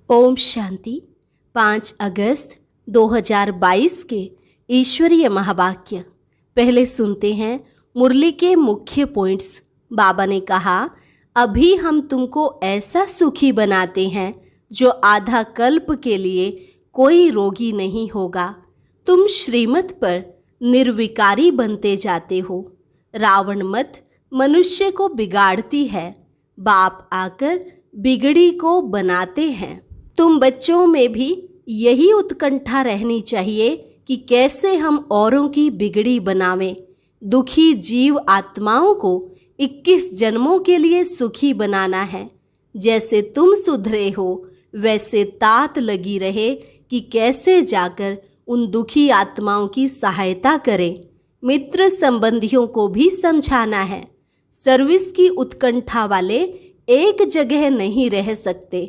ओम शांति। 5 अगस्त 2022 के ईश्वरीय महावाक्य। पहले सुनते हैं मुरली के मुख्य पॉइंट्स। बाबा ने कहा, अभी हम तुमको ऐसा सुखी बनाते हैं जो आधा कल्प के लिए कोई रोगी नहीं होगा। तुम श्रीमत पर निर्विकारी बनते जाते हो। रावण मत मनुष्य को बिगाड़ती है, बाप आकर बिगड़ी को बनाते हैं। तुम बच्चों में भी यही उत्कंठा रहनी चाहिए कि कैसे हम औरों की बिगड़ी बनावें। दुखी जीव आत्माओं को 21 जन्मों के लिए सुखी बनाना है। जैसे तुम सुधरे हो वैसे तात लगी रहे कि कैसे जाकर उन दुखी आत्माओं की सहायता करें। मित्र संबंधियों को भी समझाना है। सर्विस की उत्कंठा वाले एक जगह नहीं रह सकते।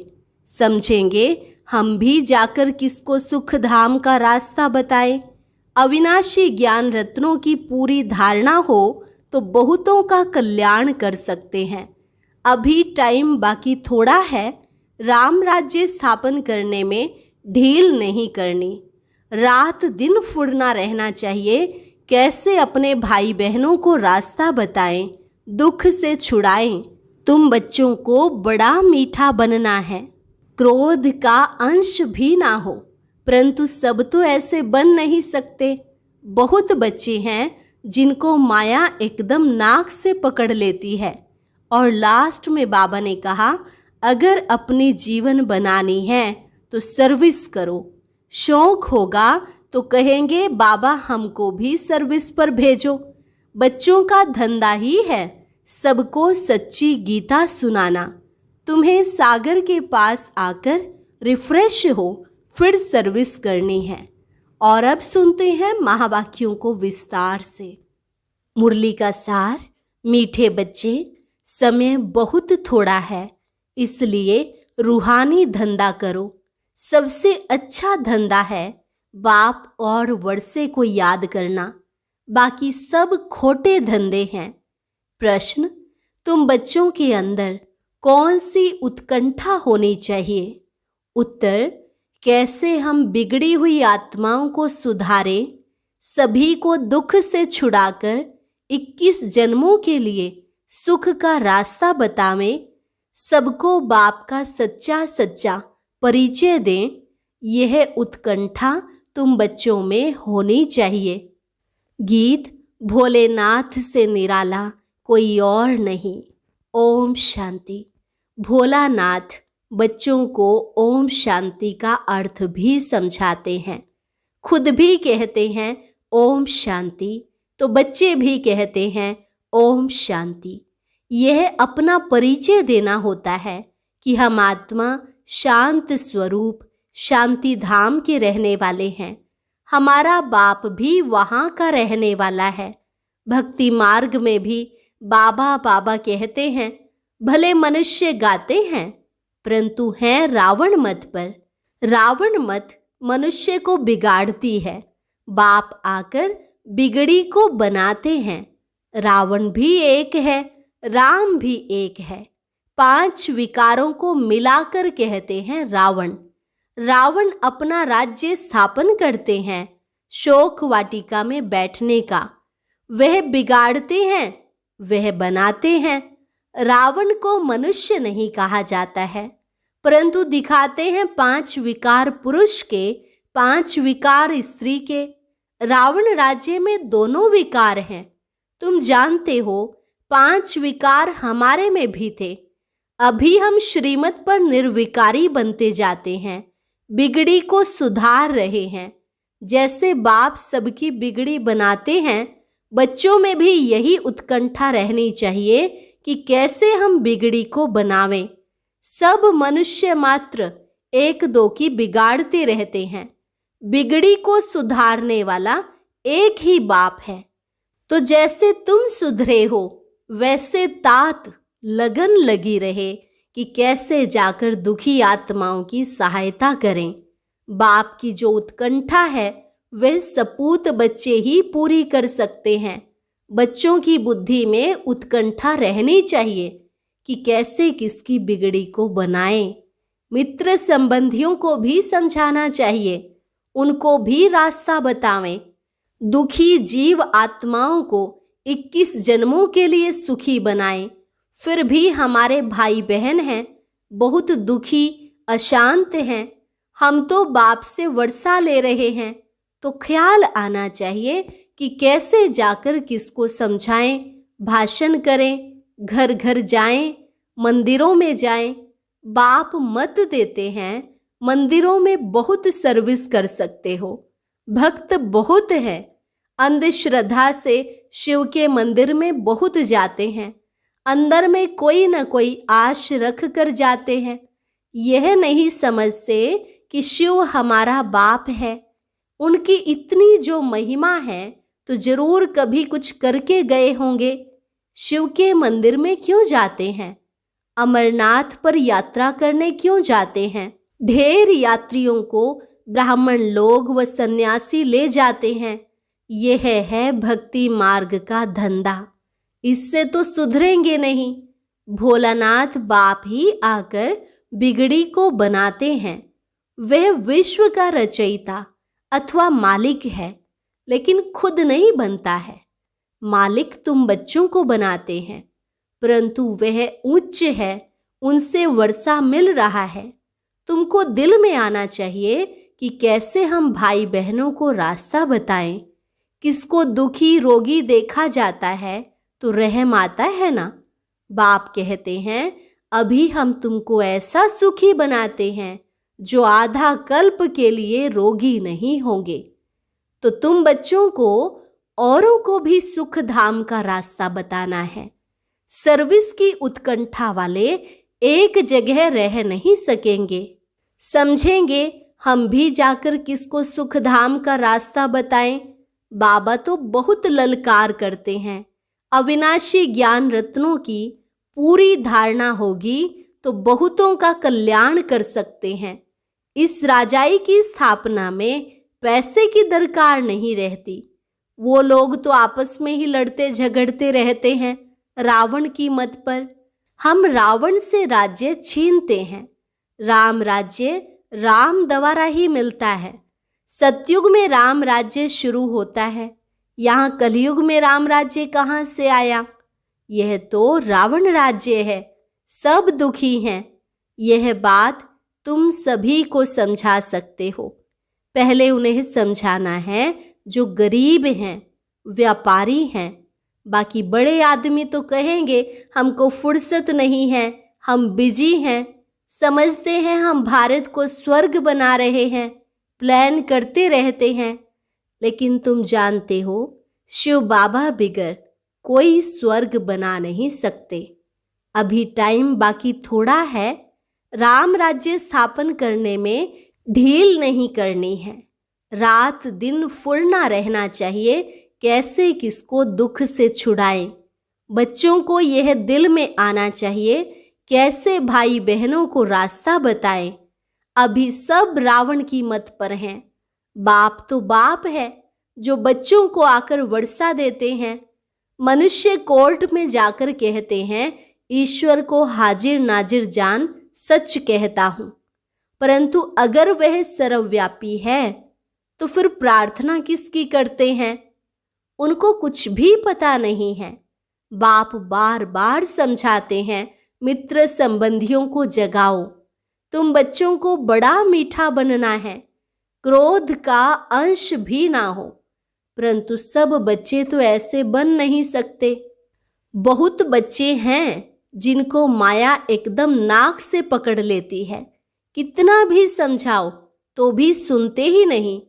समझेंगे हम भी जाकर किसको सुख धाम का रास्ता बताएं। अविनाशी ज्ञान रत्नों की पूरी धारणा हो तो बहुतों का कल्याण कर सकते हैं। अभी टाइम बाकी थोड़ा है। राम राज्य स्थापन करने में ढील नहीं करनी। रात दिन फुरना रहना चाहिए। कैसे अपने भाई बहनों को रास्ता बताएं, दुख से छुड़ाएं। तुम बच्चों को बड़ा मीठा बनना है। क्रोध का अंश भी ना हो, परंतु सब तो ऐसे बन नहीं सकते। बहुत बच्चे हैं जिनको माया एकदम नाक से पकड़ लेती है। और लास्ट में बाबा ने कहा, अगर अपनी जीवन बनानी है तो सर्विस करो। शौक होगा तो कहेंगे बाबा हमको भी सर्विस पर भेजो। बच्चों का धंधा ही है सबको सच्ची गीता सुनाना। तुम्हें सागर के पास आकर रिफ्रेश हो, फिर सर्विस करनी है। और अब सुनते हैं महावाक्यों को विस्तार से। मुरली का सार। मीठे बच्चे, समय बहुत थोड़ा है, इसलिए रूहानी धंधा करो। सबसे अच्छा धंधा है बाप और वर्षे को याद करना। बाकी सब खोटे धंधे हैं। प्रश्न, तुम बच्चों के अंदर कौन सी उत्कंठा होनी चाहिए? उत्तर, कैसे हम बिगड़ी हुई आत्माओं को सुधारें, सभी को दुख से छुड़ाकर 21 जन्मों के लिए सुख का रास्ता बतावें, सबको बाप का सच्चा सच्चा परिचय दें। यह उत्कंठा तुम बच्चों में होनी चाहिए। गीत। भोलेनाथ से निराला कोई और नहीं। ओम शांति। भोलानाथ बच्चों को ओम शांति का अर्थ भी समझाते हैं। खुद भी कहते हैं ओम शांति, तो बच्चे भी कहते हैं ओम शांति। यह अपना परिचय देना होता है कि हम आत्मा शांत स्वरूप शांति धाम के रहने वाले हैं। हमारा बाप भी वहाँ का रहने वाला है। भक्ति मार्ग में भी बाबा बाबा कहते हैं। भले मनुष्य गाते हैं, परंतु हैं रावण मत पर। रावण मत मनुष्य को बिगाड़ती है, बाप आकर बिगड़ी को बनाते हैं। रावण भी एक है, राम भी एक है। 5 विकारों को मिलाकर कहते हैं रावण। रावण अपना राज्य स्थापन करते हैं शोक वाटिका में बैठने का। वह बिगाड़ते हैं, वह बनाते हैं। रावण को मनुष्य नहीं कहा जाता है, परंतु दिखाते हैं 5 विकार पुरुष के, 5 विकार स्त्री के। रावण राज्य में दोनों विकार हैं। तुम जानते हो 5 विकार हमारे में भी थे। अभी हम श्रीमत पर निर्विकारी बनते जाते हैं, बिगड़ी को सुधार रहे हैं। जैसे बाप सबकी बिगड़ी बनाते हैं, बच्चों में भी यही उत्कंठा रहनी चाहिए कि कैसे हम बिगड़ी को बनावें। सब मनुष्य मात्र 1-2 की बिगाड़ते रहते हैं। बिगड़ी को सुधारने वाला एक ही बाप है। तो जैसे तुम सुधरे हो वैसे तात लगन लगी रहे कि कैसे जाकर दुखी आत्माओं की सहायता करें। बाप की जो उत्कंठा है वह सपूत बच्चे ही पूरी कर सकते हैं। बच्चों की बुद्धि में उत्कंठा रहनी चाहिए कि कैसे किसकी बिगड़ी को बनाएं। मित्र संबंधियों को भी समझाना चाहिए, उनको भी रास्ता बतावें। दुखी जीव आत्माओं को 21 जन्मों के लिए सुखी बनाएं। फिर भी हमारे भाई बहन हैं, बहुत दुखी अशांत हैं। हम तो बाप से वर्षा ले रहे हैं, तो ख्याल आना चाहिए कि कैसे जाकर किसको समझाएं, भाषण करें, घर घर जाएं, मंदिरों में जाएं। बाप मत देते हैं, मंदिरों में बहुत सर्विस कर सकते हो, भक्त बहुत हैं। अंधश्रद्धा से शिव के मंदिर में बहुत जाते हैं, अंदर में कोई न कोई आश रख कर जाते हैं। यह नहीं समझते कि शिव हमारा बाप है। उनकी इतनी जो महिमा है तो जरूर कभी कुछ करके गए होंगे। शिव के मंदिर में क्यों जाते हैं? अमरनाथ पर यात्रा करने क्यों जाते हैं? ढेर यात्रियों को ब्राह्मण लोग व सन्यासी ले जाते हैं। यह है भक्ति मार्ग का धंधा। इससे तो सुधरेंगे नहीं। भोलानाथ बाप ही आकर बिगड़ी को बनाते हैं। वह विश्व का रचयिता अथवा मालिक है, लेकिन खुद नहीं बनता है। मालिक तुम बच्चों को बनाते हैं, परंतु वह उच्च है, उनसे वर्षा मिल रहा है। तुमको दिल में आना चाहिए कि कैसे हम भाई बहनों को रास्ता बताएं। किसको दुखी रोगी देखा जाता है तो रहम आता है ना। बाप कहते हैं, अभी हम तुमको ऐसा सुखी बनाते हैं जो आधा कल्प के लिए रोगी नहीं होंगे। तो तुम बच्चों को औरों को भी सुख धाम का रास्ता बताना है। सर्विस की उत्कंठा वाले एक जगह रह नहीं सकेंगे। समझेंगे हम भी जाकर किसको सुख धाम का रास्ता बताएं। बाबा तो बहुत ललकार करते हैं। अविनाशी ज्ञान रत्नों की पूरी धारणा होगी तो बहुतों का कल्याण कर सकते हैं। इस राजाई की स्थापना में पैसे की दरकार नहीं रहती। वो लोग तो आपस में ही लड़ते झगड़ते रहते हैं रावण की मत पर। हम रावण से राज्य छीनते हैं। राम राज्य राम द्वारा ही मिलता है। सतयुग में राम राज्य शुरू होता है। यहाँ कलयुग में राम राज्य कहाँ से आया? यह तो रावण राज्य है। सब दुखी हैं। यह बात तुम सभी को समझा सकते हो। पहले उन्हें समझाना है जो गरीब हैं, व्यापारी हैं। बाकी बड़े आदमी तो कहेंगे हमको फुर्सत नहीं है, हम बिजी हैं, समझते हैं हम भारत को स्वर्ग बना रहे हैं, प्लान करते रहते हैं। लेकिन तुम जानते हो शिव बाबा बिगर कोई स्वर्ग बना नहीं सकते। अभी टाइम बाकी थोड़ा है। राम राज्य स्थापन करने में ढील नहीं करनी है। रात दिन फुरना रहना चाहिए। कैसे किसको दुख से छुड़ाएं। बच्चों को यह दिल में आना चाहिए कैसे भाई बहनों को रास्ता बताएं। अभी सब रावण की मत पर हैं। बाप तो बाप है जो बच्चों को आकर वर्षा देते हैं। मनुष्य कोर्ट में जाकर कहते हैं ईश्वर को हाजिर नाजिर जान सच कहता हूं। परंतु अगर वह सर्वव्यापी है तो फिर प्रार्थना किसकी करते हैं? उनको कुछ भी पता नहीं है। बाप बार बार समझाते हैं मित्र संबंधियों को जगाओ। तुम बच्चों को बड़ा मीठा बनना है, क्रोध का अंश भी ना हो। परंतु सब बच्चे तो ऐसे बन नहीं सकते। बहुत बच्चे हैं जिनको माया एकदम नाक से पकड़ लेती है। कितना भी समझाओ तो भी सुनते ही नहीं।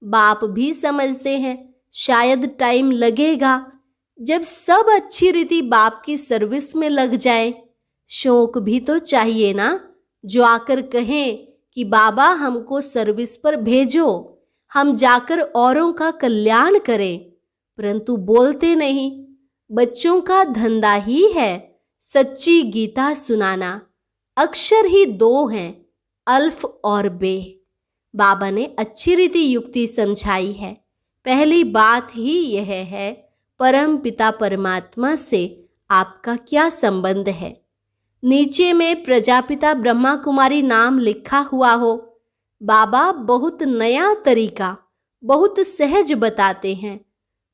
बाप भी समझते हैं शायद टाइम लगेगा जब सब अच्छी रीति बाप की सर्विस में लग जाए। शौक भी तो चाहिए ना, जो आकर कहें कि बाबा हमको सर्विस पर भेजो, हम जाकर औरों का कल्याण करें। परंतु बोलते नहीं। बच्चों का धंधा ही है सच्ची गीता सुनाना। अक्षर ही दो हैं, अल्फ और बे। बाबा ने अच्छी रीति युक्ति समझाई है। पहली बात ही यह है परम पिता परमात्मा से आपका क्या संबंध है। नीचे में प्रजापिता ब्रह्मा कुमारी नाम लिखा हुआ हो। बाबा बहुत नया तरीका, बहुत सहज बताते हैं।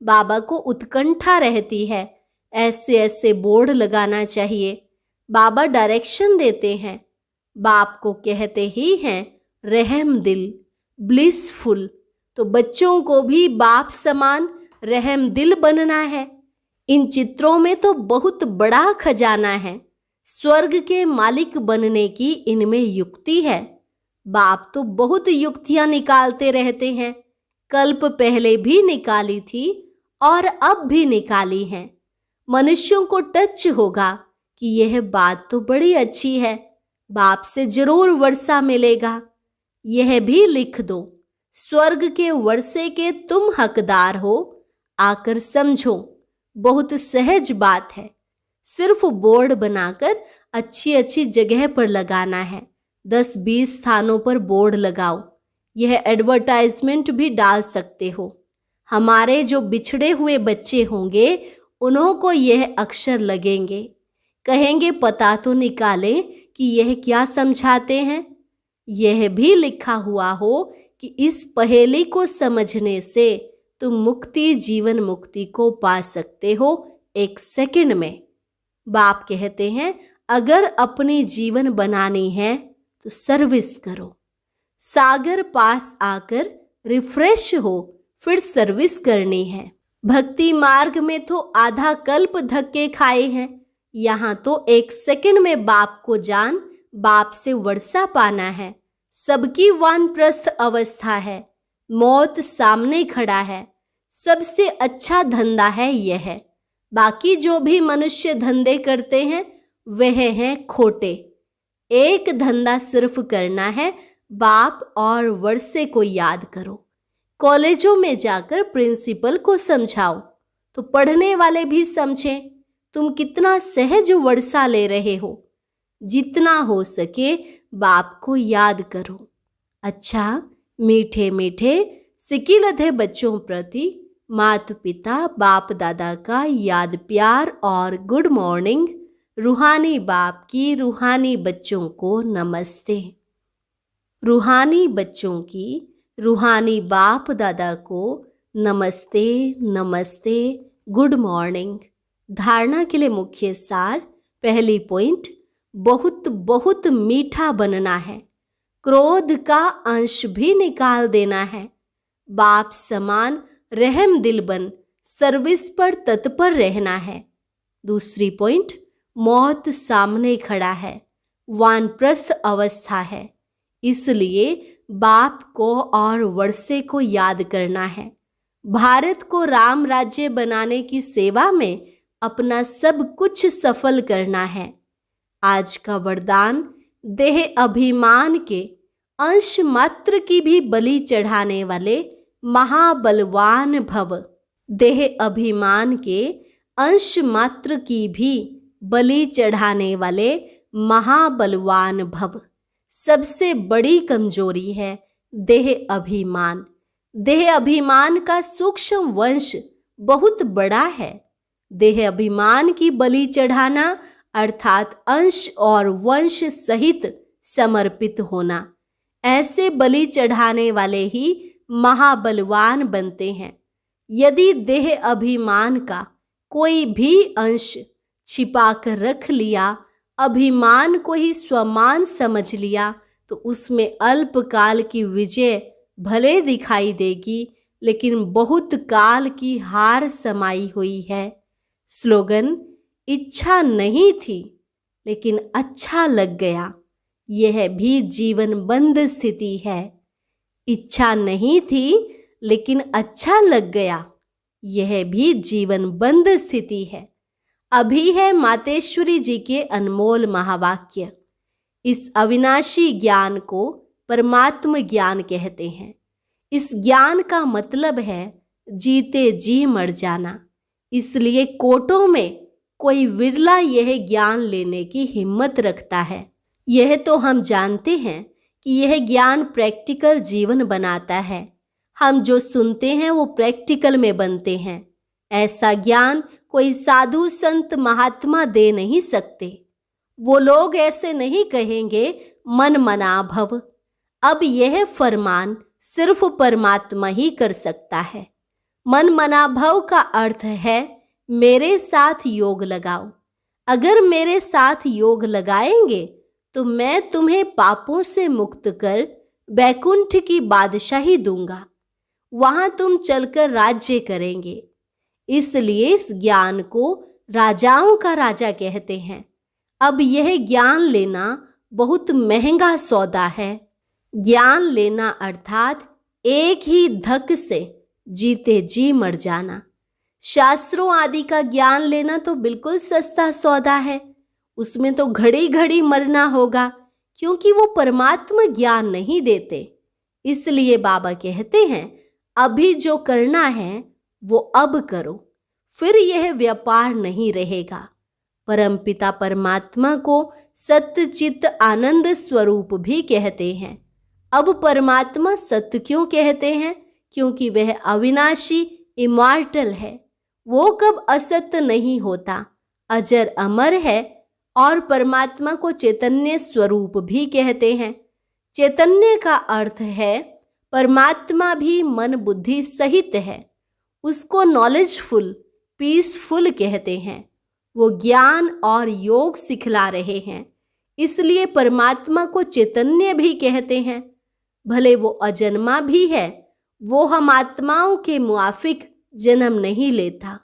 बाबा को उत्कंठा रहती है, ऐसे ऐसे बोर्ड लगाना चाहिए। बाबा डायरेक्शन देते हैं। बाप को कहते ही हैं रहम दिल, ब्लिसफुल। तो बच्चों को भी बाप समान रहम दिल बनना है। इन चित्रों में तो बहुत बड़ा खजाना है। स्वर्ग के मालिक बनने की इनमें युक्ति है। बाप तो बहुत युक्तियां निकालते रहते हैं। कल्प पहले भी निकाली थी और अब भी निकाली है। मनुष्यों को टच होगा कि यह बात तो बड़ी अच्छी है, बाप से जरूर वर्षा मिलेगा। यह भी लिख दो, स्वर्ग के वर्षे के तुम हकदार हो, आकर समझो। बहुत सहज बात है। सिर्फ बोर्ड बनाकर अच्छी अच्छी जगह पर लगाना है। 10-20 स्थानों पर बोर्ड लगाओ। यह एडवर्टाइजमेंट भी डाल सकते हो। हमारे जो बिछड़े हुए बच्चे होंगे उन्हों को यह अक्षर लगेंगे, कहेंगे पता तो निकालें कि यह क्या समझाते हैं। यह भी लिखा हुआ हो कि इस पहेली को समझने से तुम मुक्ति, जीवन मुक्ति को पा सकते हो 1 सेकंड में। बाप कहते हैं अगर अपनी जीवन बनानी है तो सर्विस करो। सागर पास आकर रिफ्रेश हो, फिर सर्विस करनी है। भक्ति मार्ग में तो आधा कल्प धक्के खाए हैं। यहाँ तो 1 सेकंड में बाप को जान, बाप से वर्षा पाना है। सबकी वानप्रस्थ अवस्था है, मौत सामने खड़ा है। सबसे अच्छा धंधा है यह। बाकी जो भी मनुष्य धंधे करते हैं वह हैं खोटे। एक धंधा सिर्फ करना है, बाप और वर्षे को याद करो। कॉलेजों में जाकर प्रिंसिपल को समझाओ तो पढ़ने वाले भी समझें तुम कितना सहज वर्षा ले रहे हो। जितना हो सके बाप को याद करो। अच्छा, मीठे मीठे सिकिलधे बच्चों प्रति माता पिता बाप दादा का याद प्यार और गुड मॉर्निंग। रूहानी बाप की रूहानी बच्चों को नमस्ते। रूहानी बच्चों की रूहानी बाप दादा को नमस्ते नमस्ते, गुड मॉर्निंग। धारणा के लिए मुख्य सार। पहली पॉइंट, बहुत बहुत मीठा बनना है। क्रोध का अंश भी निकाल देना है। बाप समान रहम दिल बन सर्विस पर तत्पर रहना है। दूसरी पॉइंट, मौत सामने खड़ा है, वानप्रस्थ अवस्था है, इसलिए बाप को और वर्षे को याद करना है। भारत को राम राज्य बनाने की सेवा में अपना सब कुछ सफल करना है। आज का वरदान, देह अभिमान के अंश मात्र की भी बलि चढ़ाने वाले महाबलवान भव। देह अभिमान के अंश मात्र की भी बलि चढ़ाने वाले महाबलवान भव। सबसे बड़ी कमजोरी है देह अभिमान। देह अभिमान का सूक्ष्म वंश बहुत बड़ा है। देह अभिमान की बलि चढ़ाना अर्थात अंश और वंश सहित समर्पित होना। ऐसे बलि चढ़ाने वाले ही महाबलवान बनते हैं। यदि देह अभिमान का कोई भी अंश छिपा कर रख लिया, अभिमान को ही स्वमान समझ लिया, तो उसमें अल्पकाल की विजय भले दिखाई देगी, लेकिन बहुत काल की हार समाई हुई है। स्लोगन, इच्छा नहीं थी लेकिन अच्छा लग गया, यह भी जीवन बंद स्थिति है। इच्छा नहीं थी लेकिन अच्छा लग गया, यह भी जीवन बंद स्थिति है। अभी है मातेश्वरी जी के अनमोल महावाक्य। इस अविनाशी ज्ञान को परमात्म ज्ञान कहते हैं। इस ज्ञान का मतलब है जीते जी मर जाना। इसलिए कोटों में कोई विरला यह ज्ञान लेने की हिम्मत रखता है। यह तो हम जानते हैं कि यह ज्ञान प्रैक्टिकल जीवन बनाता है। हम जो सुनते हैं वो प्रैक्टिकल में बनते हैं। ऐसा ज्ञान कोई साधु संत महात्मा दे नहीं सकते। वो लोग ऐसे नहीं कहेंगे मन मना भव। अब यह फरमान सिर्फ परमात्मा ही कर सकता है। मन मना भव का अर्थ है मेरे साथ योग लगाओ। अगर मेरे साथ योग लगाएंगे तो मैं तुम्हें पापों से मुक्त कर बैकुंठ की बादशाही दूंगा। वहां तुम चलकर राज्य करेंगे। इसलिए इस ज्ञान को राजाओं का राजा कहते हैं। अब यह ज्ञान लेना बहुत महंगा सौदा है। ज्ञान लेना अर्थात एक ही धक से जीते जी मर जाना। शास्त्रों आदि का ज्ञान लेना तो बिल्कुल सस्ता सौदा है। उसमें तो घड़ी घड़ी मरना होगा, क्योंकि वो परमात्मा ज्ञान नहीं देते। इसलिए बाबा कहते हैं अभी जो करना है वो अब करो, फिर यह व्यापार नहीं रहेगा। परमपिता परमात्मा को सत्य चित्त आनंद स्वरूप भी कहते हैं। अब परमात्मा सत्य क्यों कहते हैं? क्योंकि वह अविनाशी इमॉर्टल है। वो कब असत्य नहीं होता, अजर अमर है। और परमात्मा को चैतन्य स्वरूप भी कहते हैं। चैतन्य का अर्थ है परमात्मा भी मन बुद्धि सहित है। उसको नॉलेजफुल, पीसफुल कहते हैं। वो ज्ञान और योग सिखला रहे हैं, इसलिए परमात्मा को चैतन्य भी कहते हैं। भले वो अजन्मा भी है, वो हम आत्माओं के मुआफिक जन्म नहीं लेता।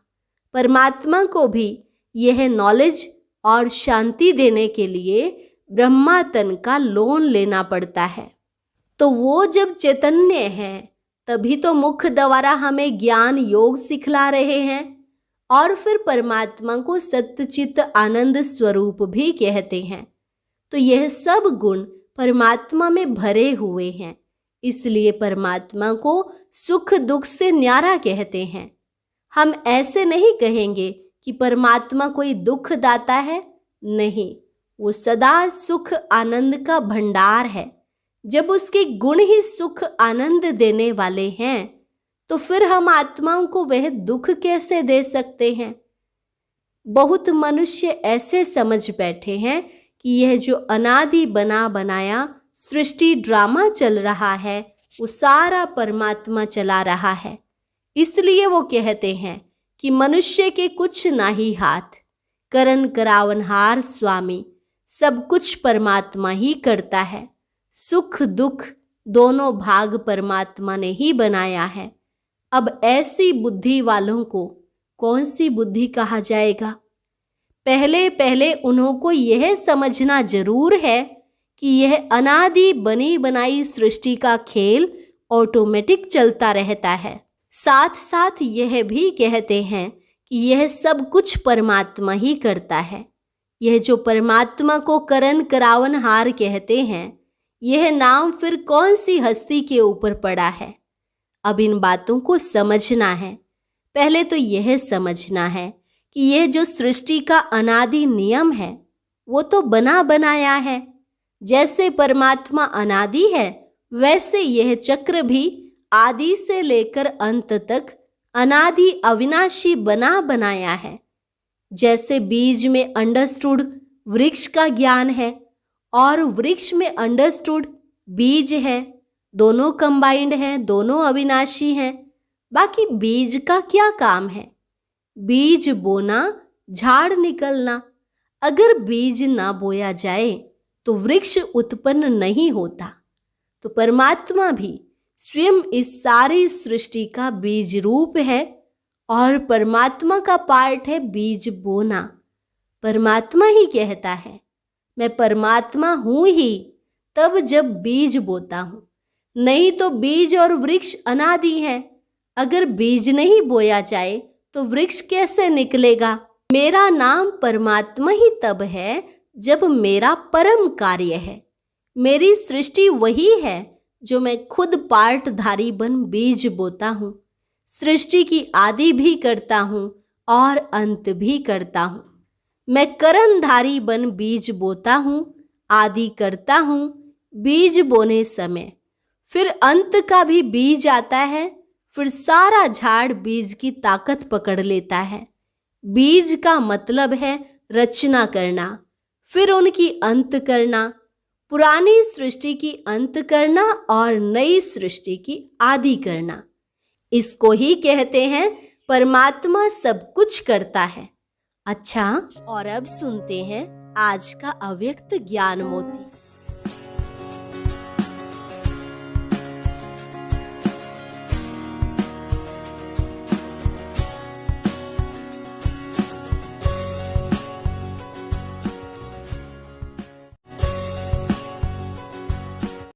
परमात्मा को भी यह नॉलेज और शांति देने के लिए ब्रह्मा तन का लोन लेना पड़ता है। तो वो जब चैतन्य है तभी तो मुख द्वारा हमें ज्ञान योग सिखला रहे हैं। और फिर परमात्मा को सत्यचित आनंद स्वरूप भी कहते हैं। तो यह सब गुण परमात्मा में भरे हुए हैं, इसलिए परमात्मा को सुख दुख से न्यारा कहते हैं। हम ऐसे नहीं कहेंगे कि परमात्मा कोई दुख दाता है, नहीं, वो सदा सुख आनंद का भंडार है। जब उसके गुण ही सुख आनंद देने वाले हैं तो फिर हम आत्माओं को वह दुख कैसे दे सकते हैं? बहुत मनुष्य ऐसे समझ बैठे हैं कि यह जो अनादि बना बनाया सृष्टि ड्रामा चल रहा है वो सारा परमात्मा चला रहा है। इसलिए वो कहते हैं कि मनुष्य के कुछ ना ही हाथ, करन करावनहार स्वामी, सब कुछ परमात्मा ही करता है। सुख दुख दोनों भाग परमात्मा ने ही बनाया है। अब ऐसी बुद्धि वालों को कौन सी बुद्धि कहा जाएगा? पहले पहले उन्होंने यह समझना जरूर है कि यह अनादि बनी बनाई सृष्टि का खेल ऑटोमेटिक चलता रहता है। साथ साथ यह भी कहते हैं कि यह सब कुछ परमात्मा ही करता है। यह जो परमात्मा को करन करावनहार कहते हैं, यह नाम फिर कौन सी हस्ती के ऊपर पड़ा है? अब इन बातों को समझना है। पहले तो यह समझना है कि यह जो सृष्टि का अनादि नियम है वो तो बना बनाया है। जैसे परमात्मा अनादि है, वैसे यह चक्र भी आदि से लेकर अंत तक अनादि अविनाशी बना बनाया है। जैसे बीज में अंडरस्टूड वृक्ष का ज्ञान है और वृक्ष में अंडरस्टूड बीज है, दोनों कंबाइंड हैं, दोनों अविनाशी हैं। बाकी बीज का क्या काम है? बीज बोना, झाड़ निकलना। अगर बीज ना बोया जाए तो वृक्ष उत्पन्न नहीं होता। तो परमात्मा भी स्वयं इस सारी सृष्टि का बीज रूप है और परमात्मा का पार्ट है बीज बोना। परमात्मा ही कहता है मैं परमात्मा हूं ही तब जब बीज बोता हूं, नहीं तो बीज और वृक्ष अनादि है। अगर बीज नहीं बोया जाए तो वृक्ष कैसे निकलेगा? मेरा नाम परमात्मा ही तब है जब मेरा परम कार्य है। मेरी सृष्टि वही है जो मैं खुद पार्टधारी बन बीज बोता हूँ। सृष्टि की आदि भी करता हूँ और अंत भी करता हूँ। मैं करनधारी बन बीज बोता हूँ, आदि करता हूँ बीज बोने समय। फिर अंत का भी बीज आता है, फिर सारा झाड़ बीज की ताकत पकड़ लेता है। बीज का मतलब है रचना करना। फिर उनकी अंत करना, पुरानी सृष्टि की अंत करना और नई सृष्टि की आदि करना। इसको ही कहते हैं परमात्मा सब कुछ करता है। अच्छा, और अब सुनते हैं आज का अव्यक्त ज्ञान मोती।